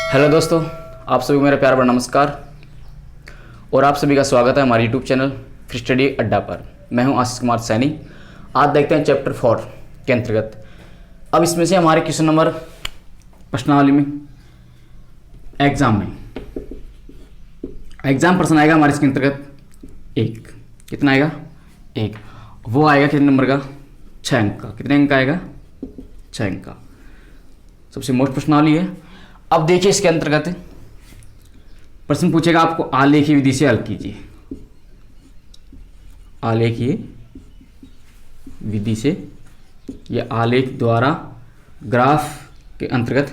Hello दोस्तों, आप सभी को मेरा प्यार भरा नमस्कार और आप सभी का स्वागत है हमारे यूट्यूब चैनल फिर स्टडी अड्डा पर। मैं हूं आशीष कुमार सैनी। आज देखते हैं चैप्टर 4 के अंतर्गत। अब इसमें से हमारे क्वेश्चन नंबर प्रश्नावली में एग्जाम प्रश्न आएगा हमारे इसके अंतर्गत एक। कितना आएगा? एक। वो आएगा कितने नंबर का? 6 अंक का। कितने अंक का आएगा? 6 अंक का। सबसे मोस्ट प्रश्नावली है। अब देखिए इसके अंतर्गत प्रश्न पूछेगा आपको, आलेखीय विधि से हल कीजिए। आलेखीय विधि से या आलेख द्वारा ग्राफ के अंतर्गत,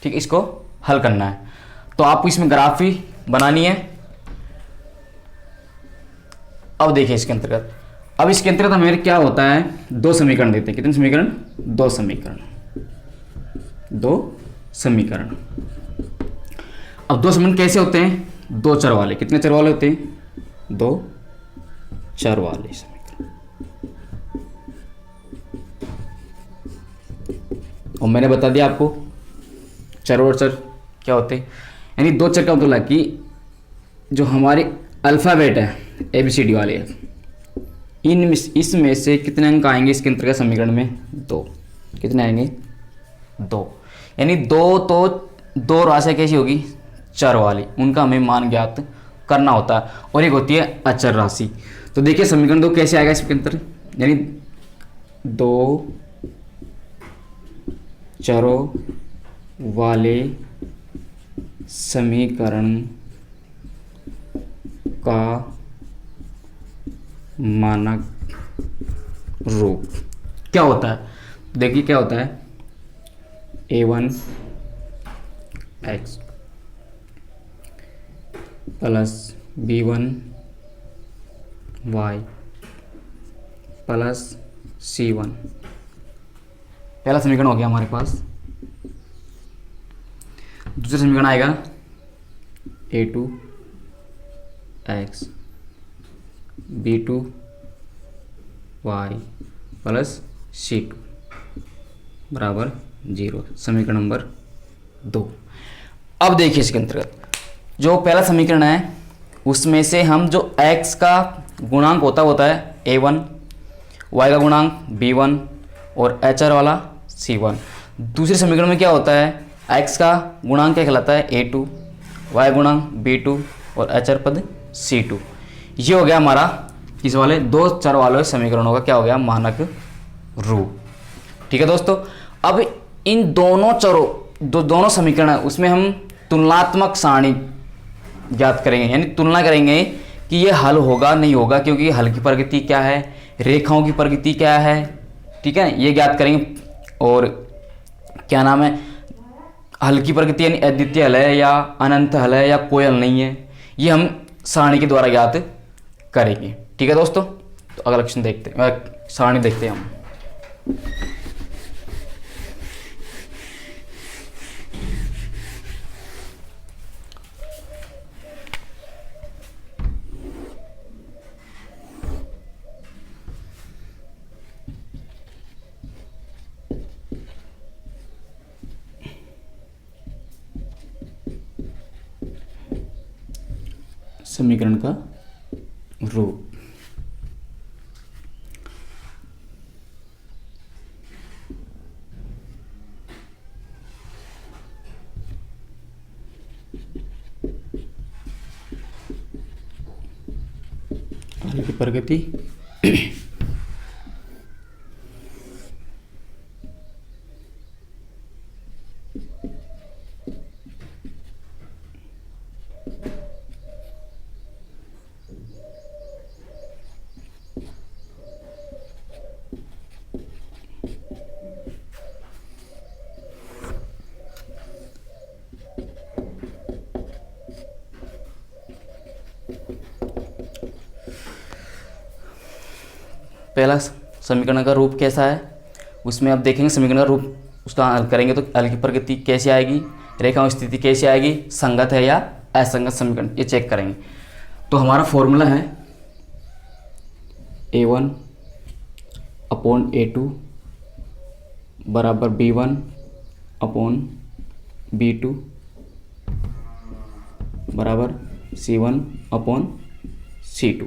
ठीक, इसको हल करना है। तो आपको इसमें ग्राफ ही बनानी है। अब देखिए इसके अंतर्गत, अब इसके अंतर्गत हमें क्या होता है, 2 समीकरण देते हैं। कितने समीकरण? 2 समीकरण। 2 समीकरण। अब 2 समीकरण कैसे होते हैं? 2 चर वाले। कितने चर वाले होते हैं? 2 चर वाले समीकरण। और मैंने बता दिया आपको चर और चर क्या होते हैं। यानी 2 चर का मतलब कि जो हमारे अल्फाबेट है ABCD वाले, इसमें से कितने अंक आएंगे इसके अंतर्गत समीकरण में? 2। कितने आएंगे? 2। यानी 2 राशियाँ कैसी होगी? चर वाली। उनका हमें मान ज्ञात करना होता है। और एक होती है अचर राशि। तो देखिए समीकरण 2 कैसे आएगा इसके अंतर, यानी 2 चरों वाले समीकरण का मानक रूप क्या होता है? देखिए क्या होता है, A1 x plus B1 y plus C1। पहला समीकरण हो गया हमारे पास। दूसरा समीकरण आएगा A2 x B2 y plus C2 बराबर 0। समीकरण नंबर 2। अब देखिए इसके अंतर्गत जो पहला समीकरण है उसमें से हम जो x का गुणांक होता है A1, y का गुणांक B1 और HR वाला C1। दूसरे समीकरण में क्या होता है, x का गुणांक क्या कहलाता है? A2, y गुणांक B2 और HR पद C2। ये हो गया हमारा इस वाले 2 चर वाले समीकरणों का क्या हो गया? मानक रूप। ठीक है दोस्तों। अब इन दोनों चरों, दोनों समीकरण है, उसमें हम तुलनात्मक सारणी ज्ञात करेंगे। यानी तुलना करेंगे कि ये हल होगा नहीं होगा, क्योंकि हल की प्रकृति क्या है, रेखाओं की प्रकृति क्या है, ठीक है, ये ज्ञात करेंगे। और क्या नाम है, हल की प्रकृति यानी अद्वितीय हल है या अनंत हल है या कोई हल नहीं है, ये हम सारणी के द्वारा ज्ञात करेंगे। ठीक है दोस्तों। तो अगला क्वेश्चन देखते हैं, सारणी देखते हैं हम। समीकरण का रूप। हल की प्रगति पहला समीकरण का रूप कैसा है, उसमें अब देखेंगे समीकरण का रूप, उसका हल करेंगे तो हल की प्रकृति कैसे आएगी, रेखाओं स्थिति कैसे आएगी, संगत है या असंगत समीकरण, ये चेक करेंगे। तो हमारा फॉर्मूला है A1 अपॉन A2 बराबर B1 अपॉन B2 बराबर C1 अपॉन C2।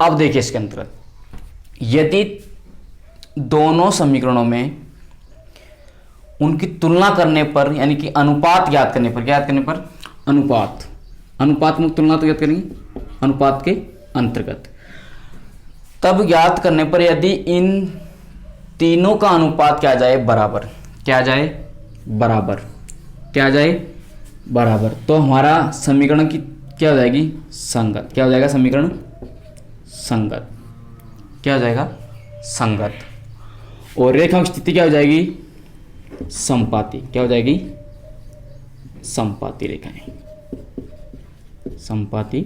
अब देखिए इसके अंतर्गत यदि दोनों समीकरणों में उनकी तुलना करने पर, यानी कि अनुपात ज्ञात करने पर, क्या याद करने पर, अनुपात में तुलना तो याद करेंगे अनुपात के अंतर्गत, तब ज्ञात करने पर यदि इन तीनों का अनुपात क्या आ जाए बराबर, क्या आ जाए बराबर, क्या आ जाए बराबर, तो हमारा समीकरण की क्या हो जाएगी संगत। क्या हो जाएगा समीकरण संगत, क्या हो जाएगा संगत। और रेखा की स्थिति क्या हो जाएगी समपाती, क्या हो जाएगी समपाती रेखाएं, समपाती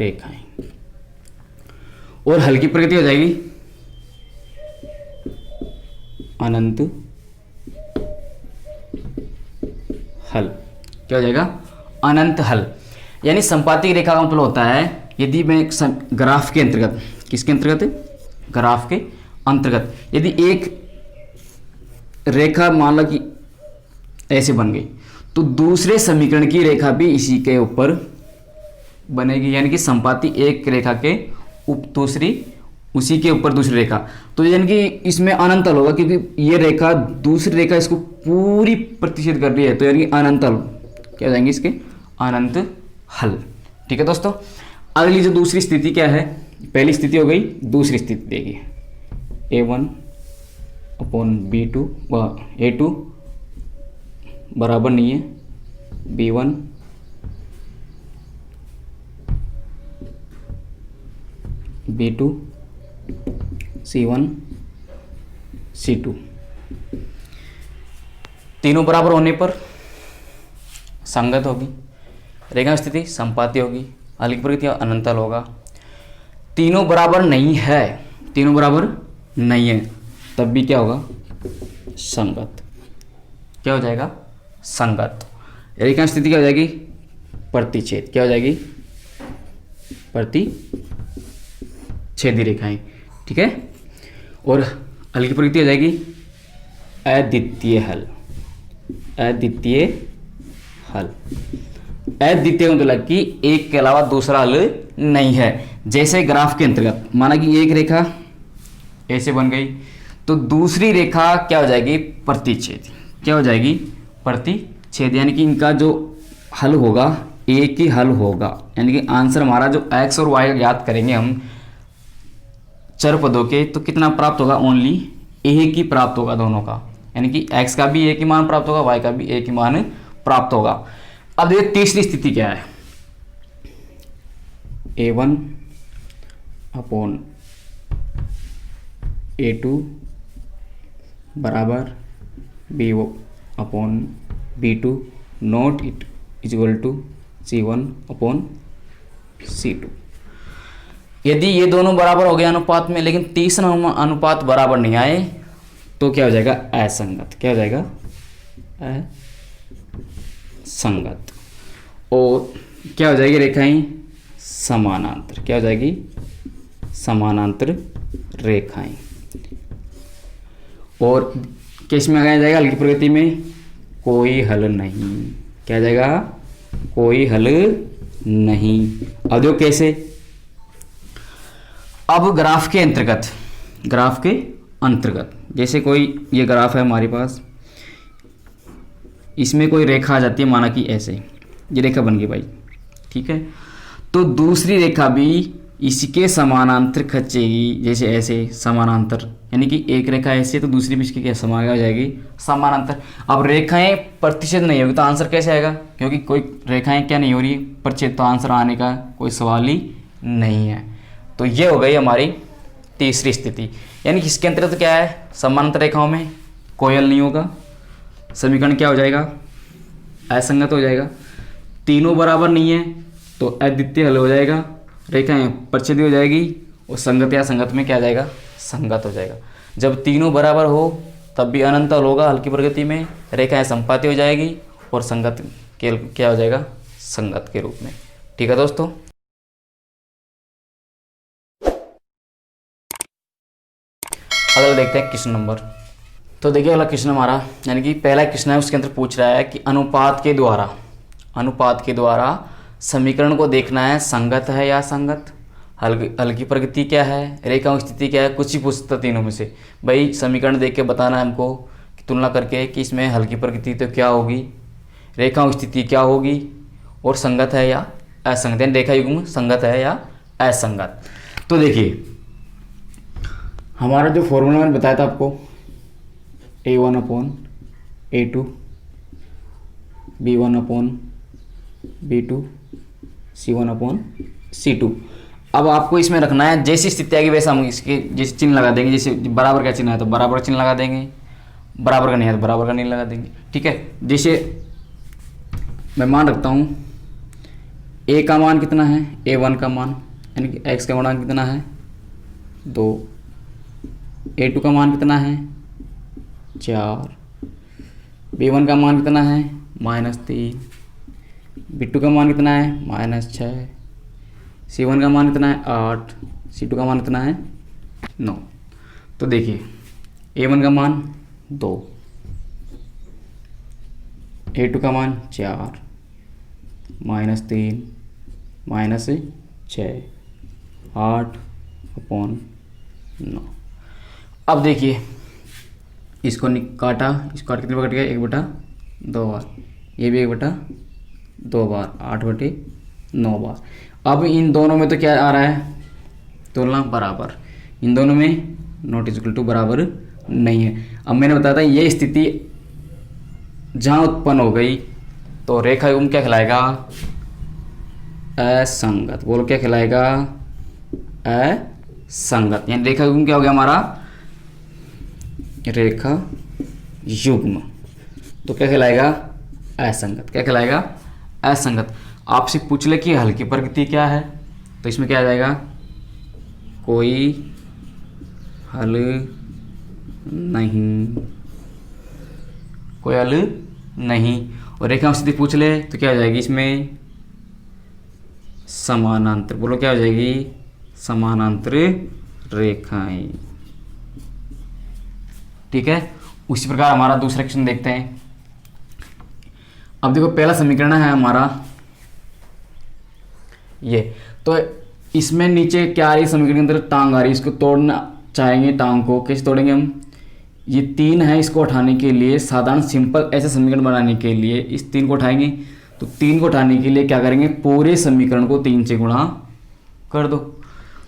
रेखाएं। और हल की प्रकृति हो जाएगी अनंत हल, क्या हो जाएगा अनंत हल। यानी समपाती रेखा का मतलब होता है यदि मैं ग्राफ के अंतर्गत, किसके अंतर्गत, ग्राफ के अंतर्गत यदि एक रेखा मान लो कि ऐसे बन गई तो दूसरे समीकरण की रेखा भी इसी के ऊपर बनेगी, यानी कि समपाती एक रेखा के दूसरी उसी के ऊपर दूसरी रेखा, तो यानी कि इसमें अनंत हल होगा क्योंकि ये रेखा दूसरी रेखा इसको पूरी प्रतिच्छेद कर रही है, तो यानी कि अनंत हल क्या हो जाएंगे इसके अनंत हल। ठीक है दोस्तों, अगली जो दूसरी स्थिति क्या है, पहली स्थिति हो गई, दूसरी स्थिति देखिए A1 अपॉन B2 व A2 बराबर नहीं है B1 B2 C1 C2, तीनों बराबर होने पर संगत होगी, रेखा स्थिति संपाती होगी, हल की प्रकृति अनंत हल होगा। तीनों बराबर नहीं है, तीनों बराबर नहीं है तब भी क्या होगा संगत, क्या हो जाएगा संगत। रेखा स्थिति क्या हो जाएगी प्रतिच्छेद, क्या हो जाएगी प्रतिच्छेदी रेखाएं। ठीक है, और हल की प्रकृति हो जाएगी अद्वितीय हल, अद्वितीय हल। अद्वितीय मतलब कि एक के अलावा दूसरा हल नहीं है। जैसे ग्राफ के अंतर्गत माना कि एक रेखा ऐसे बन गई तो दूसरी रेखा क्या हो जाएगी प्रतिच्छेद, क्या हो जाएगी प्रतिच्छेद, यानी कि इनका जो हल होगा एक ही हल होगा, यानी कि आंसर हमारा जो x और y ज्ञात करेंगे हम चर पदों के, तो कितना प्राप्त होगा ओनली एक ही प्राप्त होगा दोनों का, यानी कि x का भी एक ही मान प्राप्त होगा, y का भी एक ही मान प्राप्त होगा। अब देखिए तीसरी स्थिति क्या है, A1 अपॉन A2 बराबर B upon B2 not it is equal to C1 upon C2। यदि ये दोनों बराबर हो गए अनुपात में, लेकिन तीसरा अनुपात बराबर नहीं आए तो क्या हो जाएगा असंगत, क्या हो जाएगा असंगत। और क्या हो जाएगी रेखाएं समानांतर, क्या हो जाएगी समानांतर रेखाएं। और किस में लगाया जाएगा हल की प्रगति में कोई हल नहीं, क्या जाएगा कोई हल नहीं। अब देखो कैसे, अब ग्राफ के अंतर्गत, ग्राफ के अंतर्गत जैसे कोई ये ग्राफ है हमारे पास, इसमें कोई रेखा आ जाती है माना कि ऐसे, ये रेखा बन गई भाई, ठीक है, तो दूसरी रेखा भी इसके समानांतर खींचेगी, जैसे ऐसे समानांतर, यानी कि एक रेखा ऐसे तो दूसरी भी इसके क्या समान हो जाएगी समानांतर। अब रेखाएं प्रतिच्छेद नहीं होगी तो आंसर कैसे आएगा, क्योंकि कोई रेखाएं क्या नहीं हो रही प्रतिच्छेद, तो आंसर आने का कोई सवाल ही नहीं है। तो ये हो गई हमारी तीसरी स्थिति, यानी कि इसके अंतर्गत क्या है समानांतर रेखाओं में कोई हल नहीं होगा, समीकरण क्या हो जाएगा असंगत हो जाएगा, तीनों बराबर नहीं है तो अद्वितीय हल हो जाएगा, रेखाएं प्रतिच्छेदी हो जाएगी, और संगत या संगत में क्या आ जाएगा संगत हो जाएगा। जब तीनों बराबर हो तब भी अनंत हल होगा, हल की प्रगति में रेखाएं संपाती हो जाएगी और संगत के क्या हो जाएगा संगत के रूप में। ठीक है दोस्तों, अगला देखते हैं क्वेश्चन नंबर। तो देखिए अगला क्वेश्चन हमारा, यानी कि पहला क्वेश्चन है उसके अंदर पूछ रहा है कि अनुपात के द्वारा अनुपात के द्वारा समीकरण को देखना है संगत है या असंगत, हल की प्रगति क्या है, रेखा की स्थिति क्या है, कुछ ही पूछता तीनों में से। भाई समीकरण देख के बताना है हमको कि तुलना करके कि इसमें हल की प्रगति तो क्या होगी, रेखा की स्थिति क्या होगी और संगत है या असंगत, यानी रेखा युग्म संगत है या असंगत। तो देखिए हमारा जो फॉर्मूला मैंने बताया था आपको A1/A2 B1/B2 C1/C2। अब आपको इसमें रखना है जैसी स्थिति आएगी वैसा हम इसके जैसे चिन्ह लगा देंगे। जैसे बराबर का चिन्ह है तो बराबर का चिन्ह लगा देंगे, बराबर का नहीं है तो बराबर का नहीं लगा देंगे। ठीक है, जैसे मैं मान रखता हूँ A का मान कितना है, A1 का मान यानी कि x का गुणांक कितना है 2, A2 का मान कितना है 4, B1 का मान कितना है -3, B2 का मान कितना है -6, C1 का मान कितना है 8, C2 का मान कितना है 9। तो देखिए A1 का मान 2, A2 का मान 4, -3 -6 8/9। अब देखिए इसको काटा, इसको काट कितने बार कट गया 1/2 बार, ये भी 1/2 बार 8/9 बार। अब इन दोनों में तो क्या आ रहा है तुलना बराबर, इन दोनों में नॉट इज इक्वल टू बराबर नहीं है। अब मैंने बताया था ये स्थिति जहाँ उत्पन्न हो गई तो रेखा युग्म क्या कहलाएगा असंगत। बोलो क्या कहलाएगा असंगत, यानी रेखा युग्म क्या हो गया हमारा रेखा युग्म, तो क्या कहलाएगा असंगत। क्या कहलाएगा असंगत। आपसे पूछ ले कि हल की प्रकृति क्या है तो इसमें क्या आ जाएगा कोई हल नहीं, कोई हल नहीं। और रेखा स्थिति पूछ ले तो क्या हो जाएगी इसमें समानांतर। बोलो क्या हो जाएगी समानांतर रेखाएं। ठीक है, उसी प्रकार हमारा दूसरा क्वेश्चन देखते हैं। अब देखो पहला समीकरण है हमारा ये, तो इसमें नीचे क्या आ रही है समीकरण के अंदर टांग आ रही है, इसको तोड़ना चाहेंगे। टांग को कैसे तोड़ेंगे हम, ये 3 है इसको उठाने के लिए साधारण सिंपल ऐसे समीकरण बनाने के लिए इस 3 को उठाएंगे। तो 3 को उठाने के लिए क्या करेंगे पूरे समीकरण को 3 से गुणा कर दो।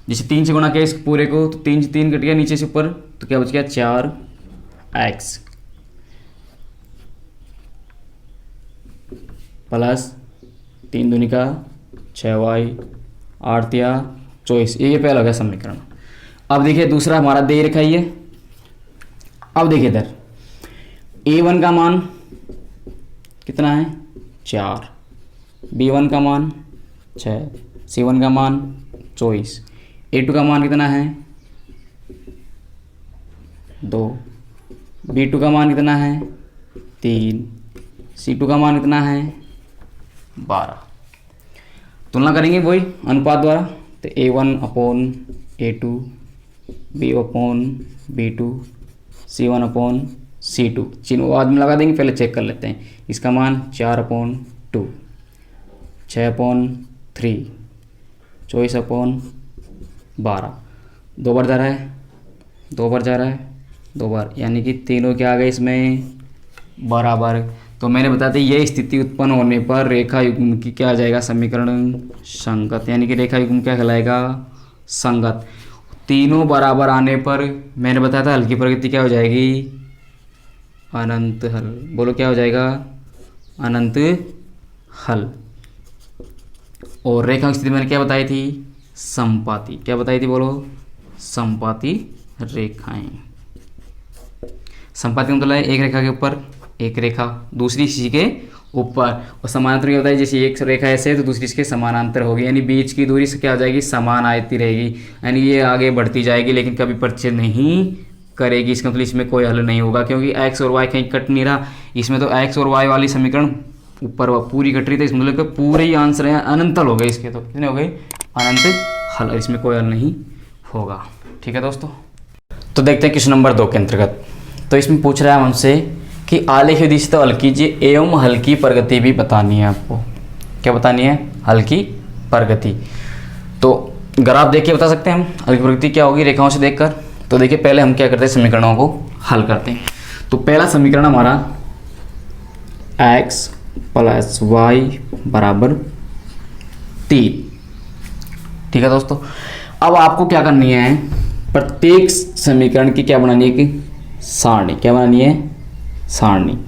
जैसे 3 से गुणा किया इस पूरे को तो 3 से 3 कट गया नीचे से ऊपर, तो क्या बच गया 4x प्लस 3 दूनी का 6y 8 या 24। ये पहला हो गया समीकरण। अब देखिए दूसरा हमारा दे रखा है। अब देखिए इधर A1 का मान कितना है 4, B1 का मान 6, C1 का मान 24, A2 का मान कितना है 2, B2 का मान कितना है 3, C2 का मान कितना है 12। तुलना करेंगे वही अनुपात द्वारा, तो A1/A2 B/B2 C1/C2 चिन्ह बाद में लगा देंगे, पहले चेक कर लेते हैं। इसका मान 4/2 6/3 24/12 2 बार जा रहा है 2 बार जा रहा है 2 बार, यानी कि तीनों क्या आ गए इसमें बराबर। तो मैंने बताया था ये स्थिति उत्पन्न होने पर रेखा युग्म की क्या आ जाएगा समीकरण संगत, यानी कि रेखा युग्म क्या कहलाएगा संगत। तीनों बराबर आने पर मैंने बताया था हल की प्रकृति क्या हो जाएगी अनंत हल। बोलो क्या हो जाएगा अनंत हल। और रेखा की स्थिति मैंने क्या बताई थी समपाती। क्या बताई थी बोलो समपाती रेखाएं। समपाती मतलब है एक रेखा के ऊपर एक रेखा दूसरी इसी के ऊपर, और समानांतर क्या होता है जैसे एक रेखा ऐसे है तो दूसरी इसके समानांतर होगी, यानी बीच की दूरी से क्या हो जाएगी समान आती रहेगी, यानी ये आगे बढ़ती जाएगी लेकिन कभी परिचय नहीं करेगी। इसका मतलब इसमें कोई हल नहीं होगा क्योंकि x और y कहीं कट नहीं रहा। इसमें तो x और y वाली समीकरण ऊपर पूरी कट रही थी, इसमें मतलब पूरे ही आंसर हैं अनंत हल हो गए इसके। तो कितने हो गए अनंत हल, इसमें कोई हल नहीं होगा। ठीक है दोस्तों, तो देखते हैं क्वेश्चन नंबर 2 के अंतर्गत। तो इसमें पूछ रहा है हमसे कि आलेख विधि से हल कीजिए एवं हल की प्रगति भी बतानी है आपको। क्या बतानी है, हल की प्रगति। तो ग्राफ देख के बता सकते हैं हम हल की प्रगति क्या होगी रेखाओं से देखकर। तो देखिए पहले हम क्या करते हैं, समीकरणों को हल करते हैं। तो पहला समीकरण हमारा x + y = 3। ठीक है दोस्तों, अब आपको क्या करनी है, प्रत्येक समीकरण की क्या बनानी है कि सारणी, क्या बनानी है, सारणी।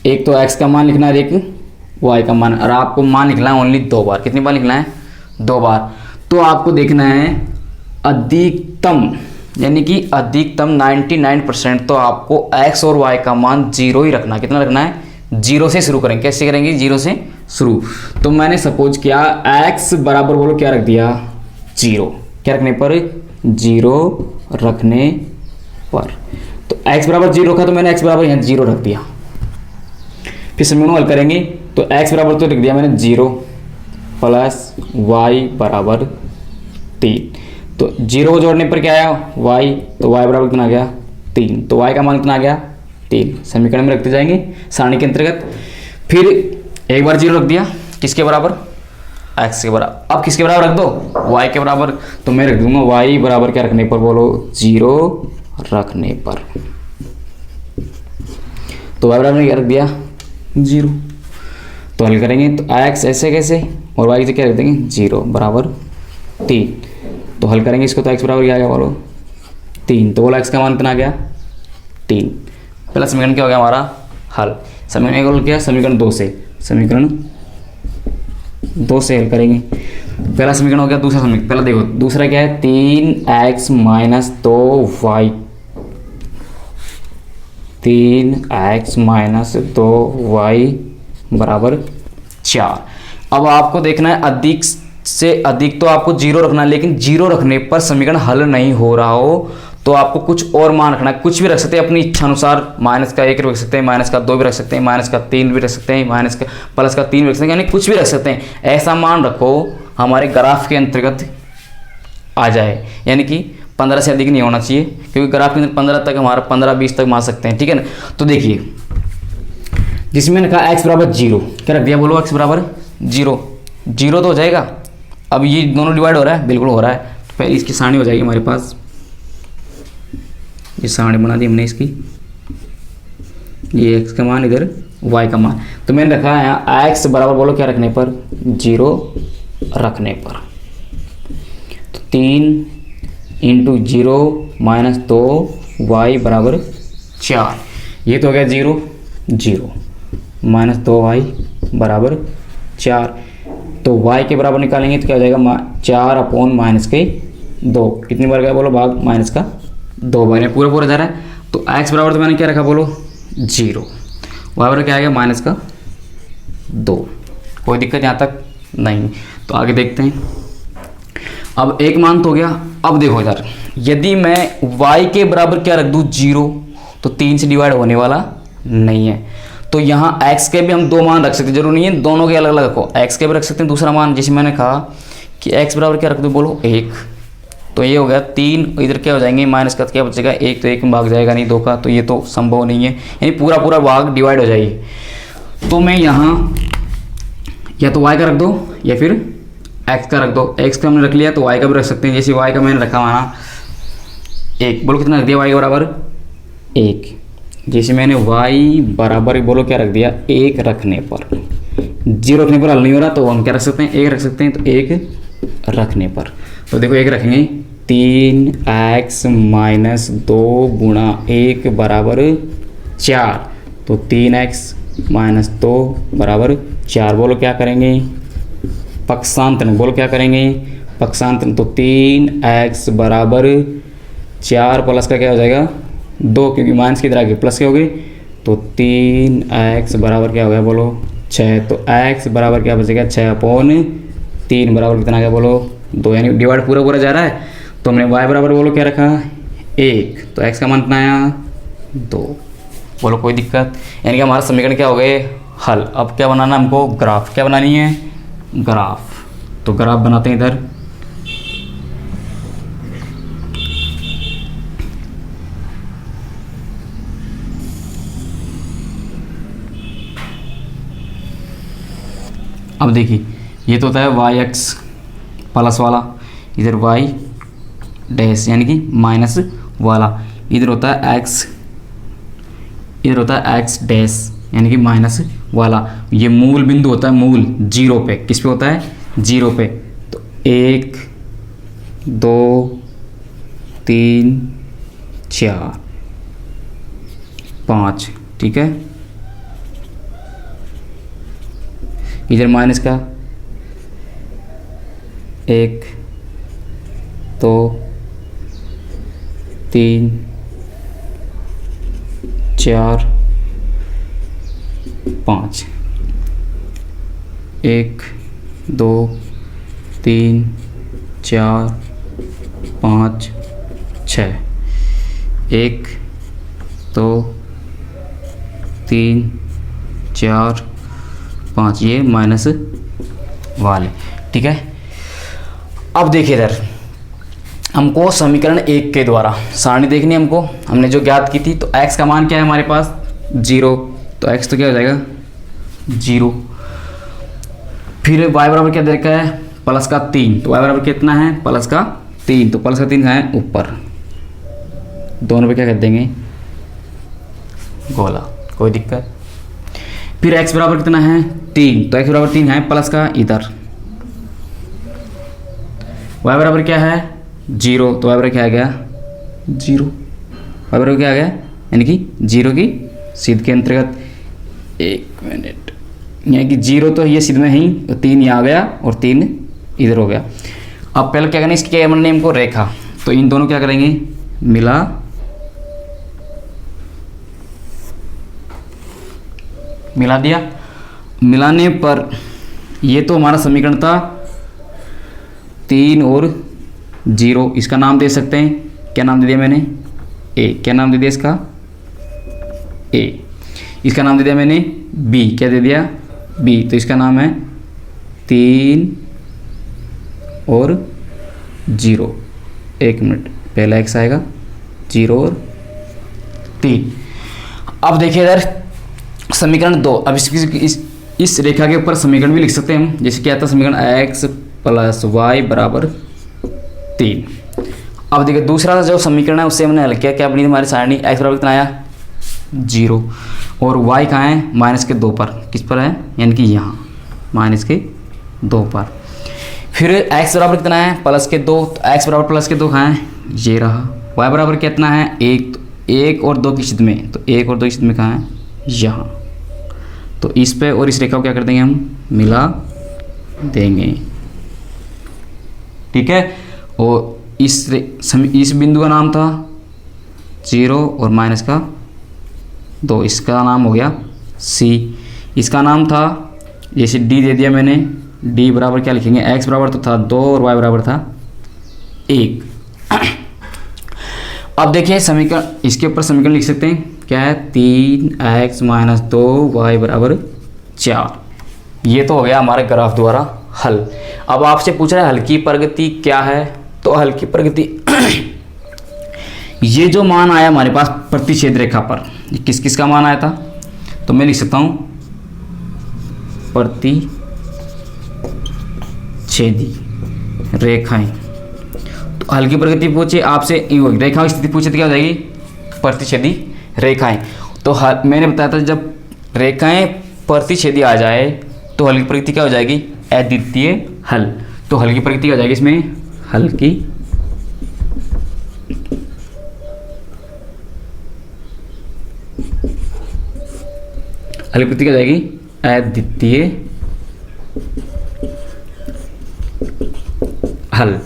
एक तो x का मान लिखना है, एक y का मान, और आपको मान लिखना है ओनली 2 बार। कितनी बार लिखना है, 2 बार। तो आपको देखना है अधिकतम, यानी कि अधिकतम 99% तो आपको x और y का मान 0 ही रखना है। कितना रखना है, 0 से शुरू करेंगे। कैसे करेंगे, 0 से शुरू। तो मैंने सपोज किया x बराबर बोलो क्या रख दिया, 0। क्या रखने पर, 0 रखने पर। तो x बराबर 0 रखा, तो मैंने x बराबर यहाँ 0 रख दिया। फिर समीकरण हल करेंगे तो x बराबर तो लिख दिया मैंने 0 + y = 3। तो 0 को जोड़ने पर क्या आया, y, तो y बराबर कितना आ गया, 3। तो y का मान कितना आ गया, 3। समीकरण में रखते जाएंगे सारणी के अंतर्गत। फिर एक बार 0 रख दिया, किसके बराबर, x के बराबर। अब किसके बराबर रख दो, y के बराबर। तो मैं रख दूंगा y बराबर क्या रखने पर, बोलो 0 रखने पर। तो y बराबर क्या रख दिया, 0। तो हल करेंगे तो x ऐसे कैसे, और y से क्या रख देंगे, 0 बराबर 3। तो हल करेंगे इसको, तो x बराबर क्या आ गया, बोलो 3। तो बोला x का मान कितना आ गया, 3। पहला समीकरण क्या हो गया हमारा हल। समीकरण क्या, समीकरण 2 से, समीकरण 2 से हल करेंगे। पहला समीकरण हो गया, दूसरा समीकरण पहला देखो, दूसरा क्या है, 3x - 2y, 3x - 2y = 4। अब आपको देखना है अधिक से अधिक तो आपको 0 रखना है, लेकिन 0 रखने पर समीकरण हल नहीं हो रहा हो तो आपको कुछ और मान रखना है। कुछ भी रख सकते हैं अपनी इच्छा अनुसार, -1 रख सकते हैं, -2 भी रख सकते हैं, -3 भी रख सकते हैं, +3 भी रख सकते हैं, यानी कुछ भी रख सकते हैं। ऐसा मान रखो हमारे ग्राफ के अंतर्गत आ जाए, यानी कि 15 से अधिक नहीं होना चाहिए, क्योंकि ग्राफ के अंदर 15 तक हमारा 15-20 तक मान सकते हैं। ठीक है ना। तो देखिए जिसमें मैंने कहा x बराबर 0, क्या रख दिया, बोलो x बराबर 0। 0 तो हो जाएगा। अब ये दोनों डिवाइड हो रहा है, बिल्कुल हो रहा है। तो पहले इसकी सारणी हो जाएगी हमारे पास, ये सारणी बना दी हमने इसकी, ये x का मान, इधर y का मान। तो मैंने रखा है यहाँ x बराबर बोलो क्या रखने पर, 0 रखने पर। तो 3 × 0 - 2y = 4। ये तो हो गया 0 0 - 2y = 4। तो y के बराबर निकालेंगे तो क्या हो जाएगा, 4/-2। कितनी बार गया बोलो भाग, -2 बार, पूरा पूरा जा रहा है। तो x बराबर तो मैंने क्या रखा, बोलो 0। y बराबर क्या आ गया, -2। कोई दिक्कत यहाँ तक नहीं। तो आगे देखते हैं। अब एक मान तो हो गया। अब देखो इधर, यदि मैं y के बराबर क्या रख दूँ, 0, तो 3 से डिवाइड होने वाला नहीं है। तो यहाँ x के भी हम 2 मान रख सकते हैं, जरूरी नहीं है दोनों के अलग अलग रखो। x के भी रख सकते हैं दूसरा मान, जैसे मैंने कहा कि x बराबर क्या रख दो, बोलो 1। तो ये हो गया 3, इधर क्या हो जाएंगे, माइनस का क्या बचेगा, 1। तो 1 में भाग जाएगा नहीं 2 का, तो ये तो संभव नहीं है, यानी पूरा पूरा भाग डिवाइड हो जाएगी। तो मैं यहाँ या तो y का रख दो या फिर x का रख दो। x का हमने रख लिया तो y का भी रख सकते हैं, जैसे y का मैंने रखा माना 1। बोलो कितना रख दिया, y के बराबर 1। जैसे मैंने y बराबर बोलो क्या रख दिया, 1 रखने पर। 0 रखने पर हल नहीं हो रहा, तो हम क्या रख सकते हैं, 1 रख सकते हैं। तो 1 रखने पर, तो देखो 1 रखेंगे, 3x - 2 × 1 = 4। तो 3x - 2 = 4। बोलो क्या करेंगे, पक्षांतरण। बोलो क्या करेंगे, पक्षांतरण। तो 3x = 4 प्लस का क्या हो जाएगा, 2, क्योंकि माइनस की तरह के प्लस के हो गए। तो 3x बराबर क्या हो गया, बोलो 6। तो x बराबर क्या बचेगा, 6/3 बराबर कितना आ गया, बोलो 2। यानी डिवाइड पूरा पूरा जा रहा है। तो हमने y बराबर बोलो क्या रखा, 1। तो x का मान कितना आया, 2। बोलो कोई दिक्कत। यानी कि हमारा समीकरण क्या हो गए, हल। अब क्या बनाना हमको, ग्राफ। क्या बनानी है, ग्राफ। तो ग्राफ बनाते हैं इधर। अब देखिए ये तो होता है वाई एक्स प्लस वाला, इधर वाई डैश यानी कि माइनस वाला, इधर होता है एक्स, इधर होता है एक्स डैश यानी कि माइनस वाला। ये मूल बिंदु होता है, मूल जीरो पे, किस पे होता है, जीरो पे। तो 1 2 3 4 5, ठीक है। इधर माइनस का 1 2 3 4 5, 1 2 3 4 5 6, 1 2 3 4 5, ये माइनस वाले, ठीक है। अब देखिए इधर हमको समीकरण 1 के द्वारा सारणी देखनी है हमको, हमने जो ज्ञात की थी। तो x का मान क्या है हमारे पास, 0, तो x तो क्या हो जाएगा 0। फिर y बराबर क्या दे रखा है, प्लस का 3, तो y बराबर कितना है, प्लस का 3, तो प्लस का 3 है ऊपर, दोनों पे क्या कर देंगे गोला, कोई दिक्कत। फिर x बराबर कितना है 3, तो x बराबर 3 है प्लस का इधर, y बराबर क्या है 0, तो y बराबर क्या आ गया 0, y बराबर क्या आ गया यानी कि 0 की सिद्ध के अंतर्गत, 1 मिनट, यानी कि 0 तो ये सिद्ध में ही, तो 3 यहाँ आ गया और 3 इधर हो गया। अब पहले क्या करना है, इसके नेम को रेखा, तो इन दोनों क्या करेंगे मिला दिया। मिलाने पर ये तो हमारा समीकरण था 3 और 0, इसका नाम दे सकते हैं, क्या नाम दे दिया मैंने a, क्या नाम दे दिया इसका a, इसका नाम दे दिया मैंने b, क्या दे दिया b, तो इसका नाम है 3 और 0। 1 मिनट, पहला x आएगा 0 और 3। अब देखिए इधर समीकरण 2, अब इस रेखा के ऊपर समीकरण भी लिख सकते हैं हम, जैसे क्या था समीकरण x प्लस वाई बराबर 3। अब देखिए दूसरा जो समीकरण है उससे हमने हल किया, क्या बनी हमारी सारणी, x बराबर कितना आया 0 और y कहाँ है माइनस के 2 पर, किस पर है यानी कि यहाँ माइनस के 2 पर। फिर x बराबर कितना है प्लस के 2, तो x बराबर प्लस के 2 कहाँ है, ये रहा। y बराबर कितना है 1, तो 1 और 2 की छेद में, तो 1 और 2 की छेद में कहाँ है यहाँ, तो इस पे और इस रेखा को क्या कर देंगे हम मिला देंगे, ठीक है। और इस बिंदु का नाम था 0 और माइनस का 2, इसका नाम हो गया C। इसका नाम था जैसे D दे दिया मैंने, D बराबर क्या लिखेंगे, x बराबर तो था 2 और y बराबर था 1। अब देखिए समीकरण, इसके ऊपर समीकरण लिख सकते हैं, क्या है 3x माइनस 2y बराबर 4। ये तो हो गया हमारे ग्राफ द्वारा हल। अब आपसे पूछ रहा है हल की प्रगति क्या है, तो हल की प्रगति ये जो मान आया हमारे पास प्रतिच्छेद रेखा पर, किस किस का मान आया था, तो मैं लिख सकता हूँ प्रतिच्छेदी रेखाएं। तो हल की प्रगति पूछे आपसे, रेखा की स्थिति पूछे तो क्या हो जाएगी प्रतिच्छेदी रेखाएं। तो मैंने बताया था जब रेखाएं प्रतिच्छेदी आ जाए तो हल की प्रगति क्या हो जाएगी अद्वितीय हल। तो हल की प्रगति क्या हो जाएगी इसमें, हल की प्रगति क्या हो जाएगी अद्वितीय हल।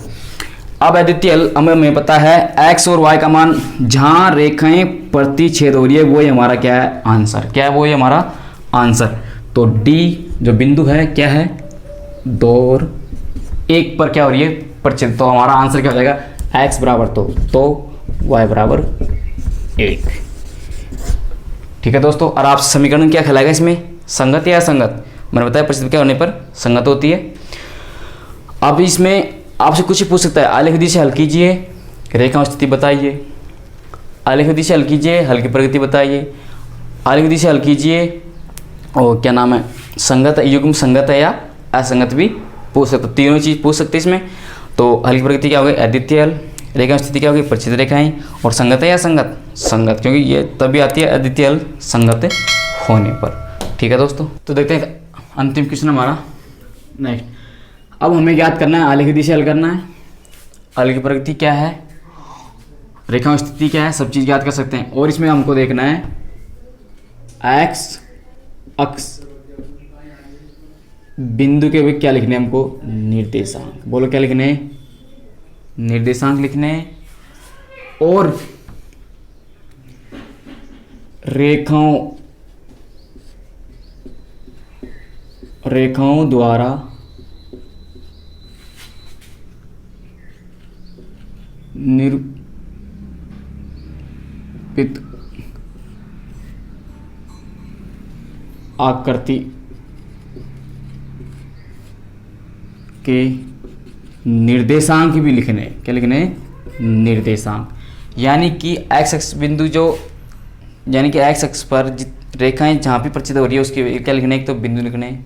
अब अद्वितीय हल हमें पता है x और y का मान जहां रेखाएं प्रतिच्छेद हो रही है वो ही हमारा क्या है आंसर, क्या है वो ही हमारा आंसर। तो D जो बिंदु है क्या है 2 और 1 पर क्या हो रही है प्रतिच्छेद, तो हमारा आंसर क्या हो जाएगा x बराबर तो y बराबर 1। ठीक है दोस्तों, और आप समीकरण क्या कहलाएगा इसमें संगत या असंगत, मैंने बताया प्रतिच्छेद क्या होने पर संगत होती है। अब इसमें आपसे कुछ ही पूछ सकता है, आलेख विधि से हल कीजिए, रेखा स्थिति बताइए, आलेख विधि से हल कीजिए, हल की प्रगति बताइए, आलेख विधि से हल कीजिए और क्या नाम है संगत युग्म संगत है या असंगत भी पूछ सकते, तीनों चीज़ पूछ सकते इसमें। तो हल की प्रकृति क्या होगी, अद्वितीय हल। रेखा स्थिति क्या होगी, परिचित रेखाएं। और संगत है या संगत, संगत, क्योंकि ये तभी आती है अद्वितीय हल संगत होने पर। ठीक है दोस्तों, तो देखते हैं अंतिम क्वेश्चन हमारा नेक्स्ट। अब हमें ज्ञात करना है आलेख विधि से हल करना है। हल की प्रकृति क्या है, रेखा स्थिति क्या है, सब चीज़ ज्ञात कर सकते हैं। और इसमें हमको देखना है एक्स अक्ष बिंदु के वे क्या लिखने हैं हमको, निर्देशांक। बोलो क्या लिखने हैं, निर्देशांक लिखने हैं। और रेखाओं द्वारा निरूपित आकृति के निर्देशांक भी लिखने हैं। क्या लिखने हैं, निर्देशांक। यानी कि एक्स अक्ष बिंदु जो, यानी कि एक्स अक्ष पर रेखाएं जहाँ भी प्रचित हो रही है उसके क्या लिखने, एक तो बिंदु लिखने हैं।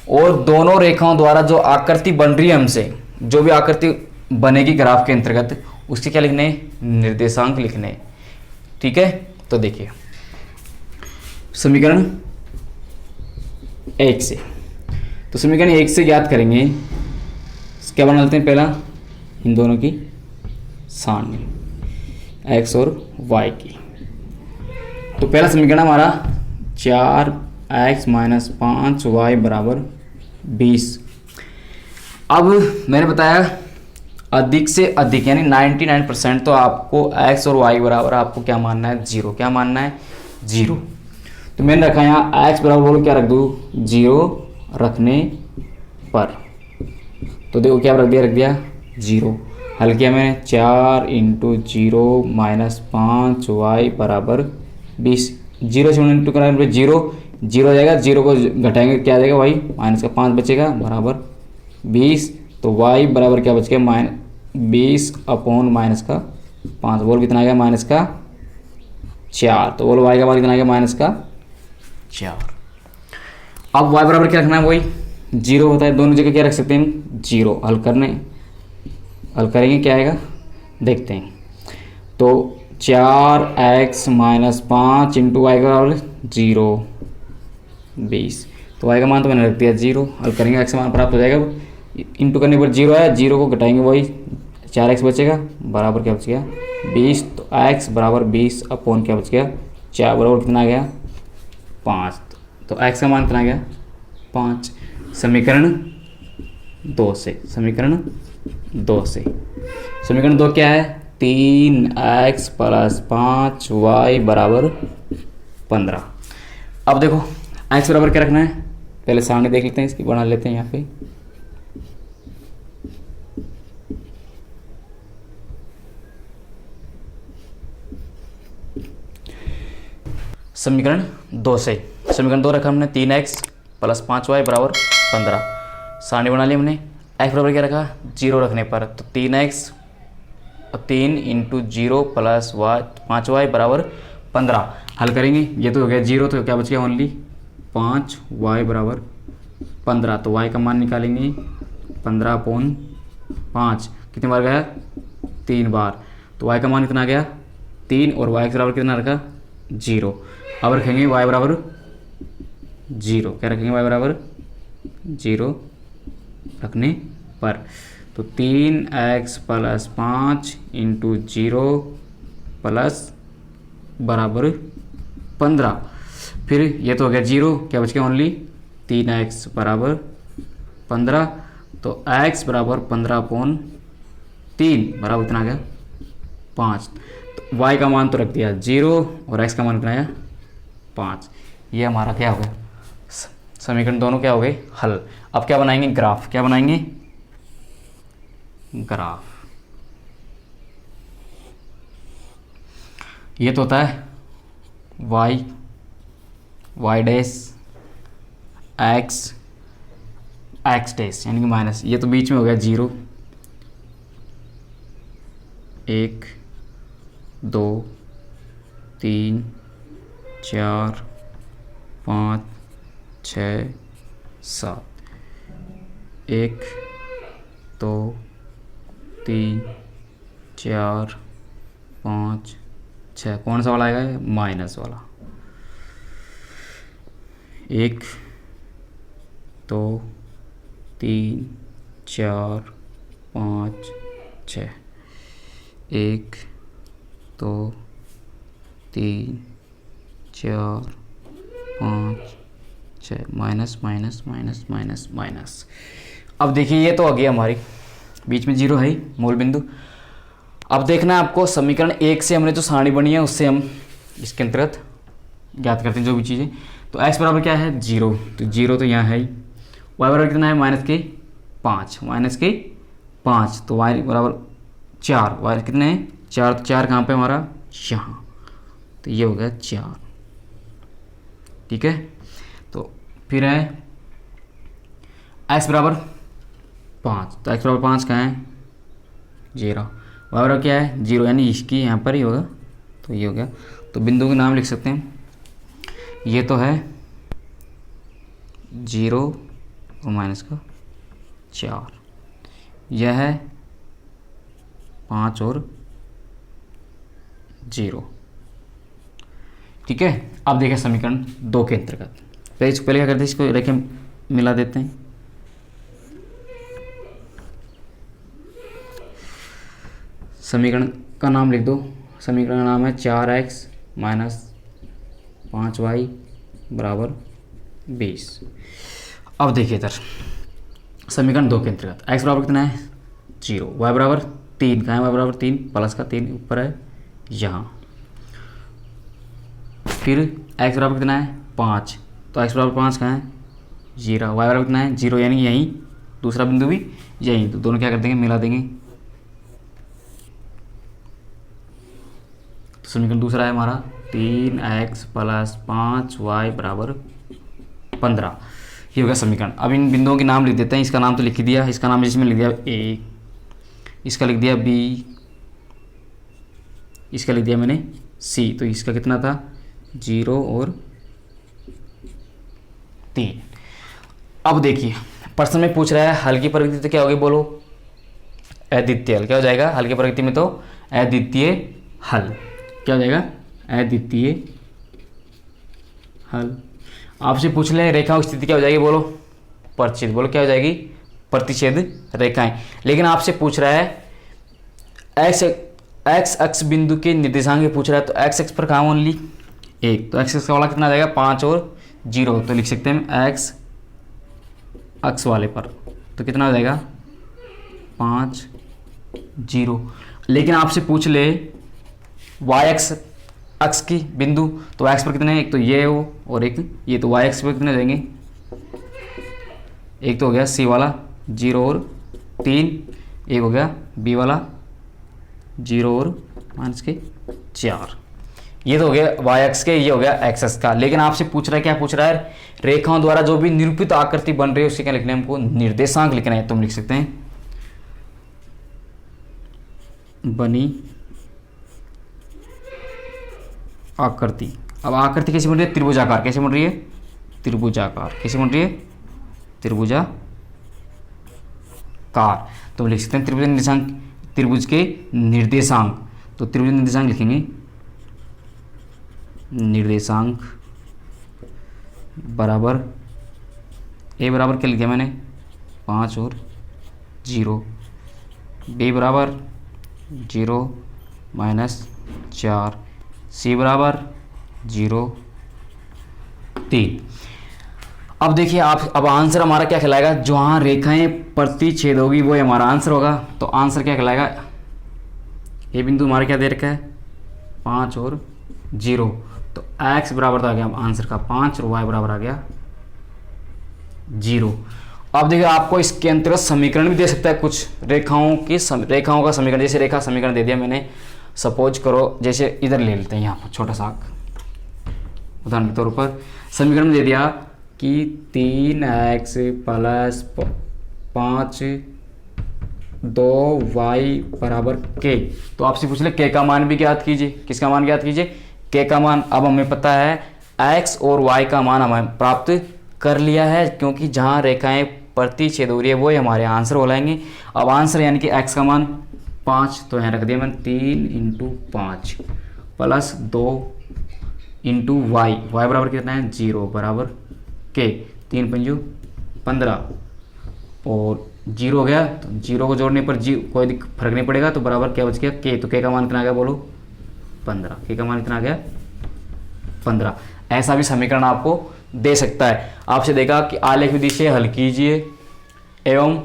और दोनों रेखाओं द्वारा जो आकृति बन रही है हमसे, जो भी आकृति बनेगी ग्राफ के अंतर्गत, उसके क्या लिखने हैं, निर्देशांक लिखने हैं। ठीक है, तो देखिए समीकरण 1 से, तो समीकरण 1 से ज्ञात करेंगे, क्या बना लेते हैं, पहला इन दोनों की सारणी x और y की। तो पहला समीकरण हमारा 4x - 5y = 20। अब मैंने बताया अधिक से अधिक यानी 99% तो आपको x और y बराबर आपको क्या मानना है, 0। क्या मानना है, 0। तो मैंने रखा यहाँ x बराबर, बोलो क्या रख दूँ, 0 रखने पर। तो देखो क्या रख दिया 0। हल किया मैंने, 4 × 0 - 5y = 20। 0 से इंटू कराने पर 0 हो जाएगा, 0 को घटाएंगे क्या आ जाएगा, y -5 बचेगा बराबर 20। तो y बराबर क्या बच गया, -20/-5। बोल कितना आ गया, -4। तो बोलो y का मान कितना आ गया, -4। अब y बराबर क्या रखना है, वही 0 होता है, दोनों जगह क्या रख सकते हैं, 0। हल करेंगे क्या आएगा, देखते हैं। तो 4x - 5 × y का बराबर 0, 20। तो y का मान तो मैंने रख दिया 0। हल करेंगे, x का मान प्राप्त हो जाएगा। इंटू करने पर 0 आया, 0 को घटाएंगे वही 4x बचेगा बराबर क्या बच गया, 20। तो x बराबर 20/, क्या बच गया, 4 बराबर कितना आ गया, 5। तो x का मान कितना आ गया, 5। समीकरण 2 से, समीकरण 2 क्या है, 3x + 5y = 15। अब देखो x बराबर क्या रखना है, पहले सामने देख लेते हैं, इसकी बना लेते हैं यहाँ पे। समीकरण 2 से, समीकरण 2 रखा हमने, 3x + 5y = 15। सारणी बना ली हमने। x बराबर क्या रखा, 0 रखने पर। तो 3x 3 × 0 + 5y = 15। हल करेंगे, ये तो हो गया 0, तो क्या बच गया ओनली 5y = 15। तो y का मान निकालेंगे 15/5। कितनी बार गया, 3 बार। तो y का मान कितना आ गया, 3। और y के बराबर कितना रखा, 0। अब रखेंगे y बराबर 0। क्या रखेंगे, y बराबर 0 रखने पर। तो 3x + 5 × 0 + 15। फिर ये तो हो गया 0, क्या बच गया ओनली 3x = 15। तो x बराबर 15/3 बराबर कितना आ गया, 5। तो y का मान तो रख दिया 0 और x का मान कितना आया, 5। ये हमारा क्या हो गया, समीकरण दोनों क्या हो गए, हल। अब क्या बनाएंगे, ग्राफ। क्या बनाएंगे, ग्राफ। ये तो होता है y डैश x डैश यानी कि माइनस, ये तो बीच में हो गया 0, 1 2 3 4 5 6 7। 1 2 3 4 5 6। कौन सा वाला आएगा? माइनस वाला। 1 2 3 4 5 6। 1 2 3 4 5 6। Minus minus minus minus minus. अब देखिए ये तो आ गई हमारी, बीच में जीरो है ही मूल बिंदु। अब देखना है आपको समीकरण 1 से हमने जो सारणी बनी है उससे हम इसके अंतर्गत ज्ञात करते हैं जो भी चीज़ें। तो x बराबर क्या है? 0। तो 0 तो यहाँ है ही। y बराबर कितना है? -5। -5 तो y बराबर 4। y कितने हैं? 4। तो 4 कहाँ पे हमारा? यहाँ। तो ये हो गया 4। ठीक है। तो फिर है x बराबर 5। तो x बराबर 5 कहाँ है? 0। y बराबर क्या है? 0, यानी इसकी यहाँ पर ही होगा। तो ये हो गया। तो बिंदु के नाम लिख सकते हैं। ये तो है 0 और माइनस का 4। यह है 5 और 0। ठीक है। अब देखें समीकरण 2 के अंतर्गत। पहले क्या करते हैं? इसको रेखे मिला देते हैं। समीकरण का नाम लिख दो। समीकरण का नाम है 4x - 5y बराबर 20। अब देखिए इधर समीकरण 2 के अंतर्गत x बराबर कितना है? 0। y बराबर 3। कहाँ है y बराबर 3? प्लस का 3 ऊपर है यहाँ। फिर x बराबर कितना है? 5। तो x बराबर 5 कहाँ है? 0। y बराबर कितना है? 0, यानी यहीं दूसरा बिंदु भी यहीं। तो दोनों क्या कर देंगे? मिला देंगे। तो समीकरण दूसरा है हमारा 3x + 5y बराबर 15। ये हो गया समीकरण। अब इन बिंदुओं के नाम लिख देते हैं। इसका नाम तो लिख ही दिया। इसका नाम इसमें लिख दिया a, इसका लिख दिया b, इसका लिख दिया मैंने c। तो इसका कितना था? 0 और 3। अब देखिए प्रश्न में पूछ रहा है हल की प्रकृति तो क्या होगी? बोलो अद्वितीय हल। क्या हो जाएगा? हल की प्रकृति में तो अद्वितीय हल। क्या हो जाएगा? अद्वितीय हल। आपसे पूछ ले रेखाओं की स्थिति क्या हो जाएगी? बोलो प्रतिच्छेद। बोलो क्या हो जाएगी? प्रतिच्छेद रेखाएं। लेकिन आपसे पूछ रहा है एक्स अक्ष बिंदु के निर्देशांक पूछ रहा है। तो एक्स अक्ष पर कहाँ ओनली 1। तो एक्स अक्ष वाला कितना आ जाएगा? 5 और 0। तो लिख सकते हैं एक्स अक्ष वाले पर तो कितना हो जाएगा? 5 0। लेकिन आपसे पूछ ले वाई अक्ष की बिंदु। तो एक्स पर कितने हैं? एक तो ये हो और एक ये। तो वाई अक्ष पर कितने हो जाएंगे? एक तो हो गया सी वाला 0 और 3। एक हो गया बी वाला 0 और -4। ये तो हो गया वाई अक्ष के, ये हो गया एक्स अक्ष का। लेकिन आपसे पूछ रहा है क्या पूछ रहा है? रेखाओं द्वारा जो भी निरूपित आकृति बन रही है उसे क्या लिखना है? हमको निर्देशांक लिखना है। तो हम लिख सकते हैं बनी आकृति। अब आकृति कैसे बन रही है? त्रिभुजाकार। कैसे बन रही है? त्रिभुजाकार। कैसे बन रही है? त्रिभुजाकार। तो लिख सकते हैं त्रिभुज निर्देशांक, त्रिभुज के निर्देशांक। तो त्रिभुज निर्देशांक लिखेंगे निर्देशांक बराबर ए बराबर क्या लिखा मैंने? 5 और 0। बी बराबर 0 -4। सी बराबर 0 3। अब देखिए आप, अब आंसर हमारा क्या कहलाएगा? जहाँ रेखाएं प्रतिच्छेद होगी वो हमारा आंसर होगा। तो आंसर क्या कहलाएगा? ये बिंदु हमारा क्या दे रखा है? 5 और 0। तो x बराबर आ गया आंसर का 5 और y बराबर आ गया 0। अब देखिए आपको इसके अंतर्गत समीकरण भी दे सकता है कुछ रेखाओं का समीकरण। जैसे रेखा समीकरण दे दिया मैंने। सपोज करो जैसे इधर ले लेते हैं, यहाँ पर छोटा सा उदाहरण के तौर पर समीकरण में दे दिया कि 3x + 5 2y बराबर k। तो आपसे पूछ ले k का मान भी ज्ञात कीजिए। किसका मान ज्ञात कीजिए? k का मान। अब हमें पता है x और y का मान हमें प्राप्त कर लिया है, क्योंकि जहाँ रेखाएं प्रतिच्छेद हो रही है, वो ही हमारे आंसर हो लाएंगे। अब आंसर यानी कि x का मान 5, तो यहाँ रख दिया मैंने 3 × 5 प्लस 2 × y बराबर कितना है 0 बराबर के 3 पंजू 15 और 0 हो गया, तो 0 को जोड़ने पर कोई फर्क नहीं पड़ेगा, तो बराबर क्या बच गया k, तो k का मान कितना आ गया बोलो 15, k का मान कितना आ गया 15। ऐसा भी समीकरण आपको दे सकता है। आपसे देखा कि आलेख विधि से हल कीजिए एवं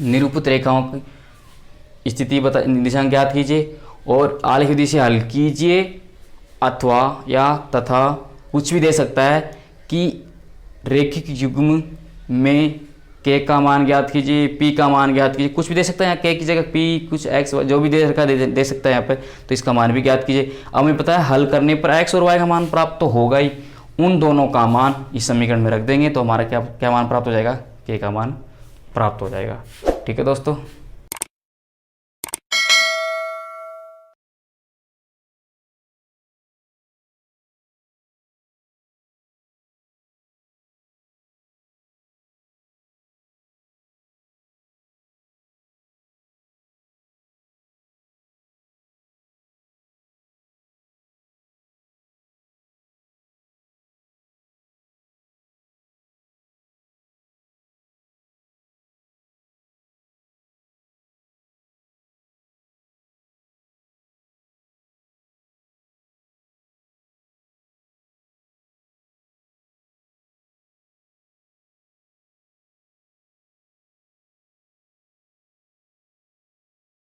निरूपित रेखाओं की स्थिति दिशांक ज्ञात कीजिए, और आलेख विधि से हल कीजिए अथवा या तथा कुछ भी दे सकता है कि रैखिक युग्म में k का मान ज्ञात कीजिए, p का मान ज्ञात कीजिए, कुछ भी दे सकता है। यहाँ k की जगह p कुछ x जो भी दे रखा दे सकता है यहाँ पे, तो इसका मान भी ज्ञात कीजिए। अब हमें पता है हल करने पर x और y का मान प्राप्त तो होगा ही, उन दोनों का मान इस समीकरण में रख देंगे तो हमारा क्या मान प्राप्त हो जाएगा, k का मान प्राप्त हो जाएगा। ठीक है दोस्तों।